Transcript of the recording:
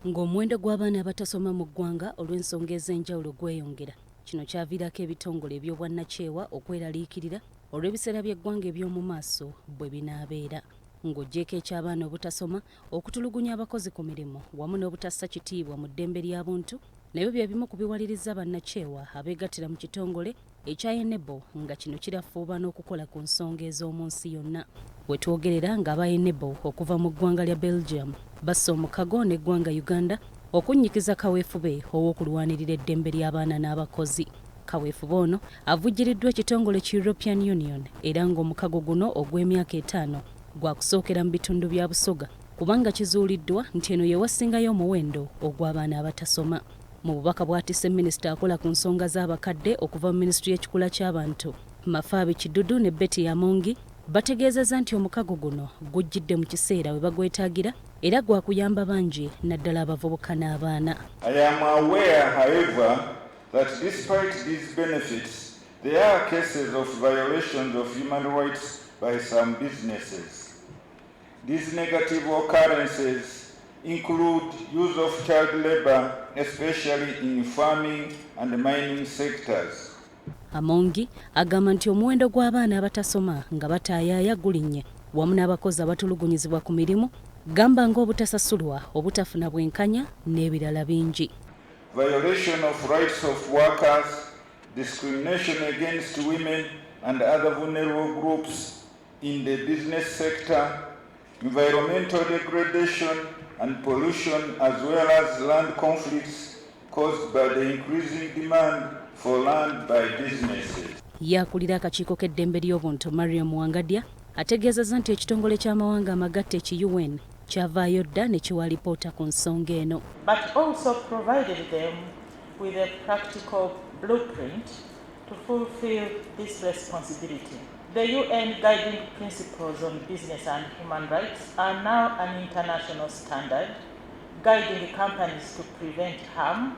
Ng'omuwendo gw'abaana abatasoma mu ggwanga olw'ensonga ez'enjawulo gweyongera. Kino kyaviirako ebitongole eby'obwannakyewa okweraliikirira olw'ebiseera by'eggwanga eby'omu maaso bwe binaabeera. Ng'oggyeko eky'abaana obutasoma, okutulugunya abakozi ku mirimu wamu n'obutassa kitiibwa mu ddembe ly'abuntu nabyo bye bimu ku biwaliriza bannakyewa abeegattira mu kitongole ekya Eddemba nga kino kirafuuba n'okukola ku nsonga ez'omu nsi yonna. We twogerera ng'aba Eddemba okuva mu ggwanga lya Belgium bassa omukago n'eggwanga Uganda okunnyikiza kaweefube ow'okulwanirira eddembe ly'abaana n'abakozi. Kaweefube ono avujjiriddwa ekitongole ki European Union era ng'omukago guno ogw'emyaka 5 gwakusookera mu bitundu bya Busoga kubanga kizuuliddwa nti eno ye wasingayo omuwendo ogw'abaana abatasoma. Mu bubaka bw'atisse minisita akola ku nsonga z'abakadde okuva mu minisitule y'ekikula ky'abantu Mafaabi Kidudu ne Betty Amongi bategeezezza nti omukago guno gujjidde mu kiseera we bagwetaagira era gwakuyamba bangi naddala abavubuka n'abaana. I am aware, however, that despite these benefits, there are cases of violations of human rights by some businesses. These negative occurrences include use of child labor, especially in farming and mining sectors. Amongi agamba nti omuwendo gw'abaana abatasoma nga bataayaaya gulinnye wamu n'abakozi abatulugunyizibwa ku mirimu gamba ng'obutasasulwa, obutafuna bwenkanya n'ebirala bingi. Violation of rights of workers, discrimination against women and other vulnerable groups in the business sector, environmental degradation and pollution, as well as land conflicts caused by the increasing demand for land by businesses. Yakulira akakiiko k'eddembe ly'obuntu Mariam Wangadya ategeezezza nti ekitongole ky'amawanga amagatte ki UN kyavaayo dda ne kiwa lipoota ku nsonga eno. But also provided them with a practical blueprint to fulfill this responsibility. The UN Guiding Principles on Business and Human Rights are now an international standard guiding companies to prevent harm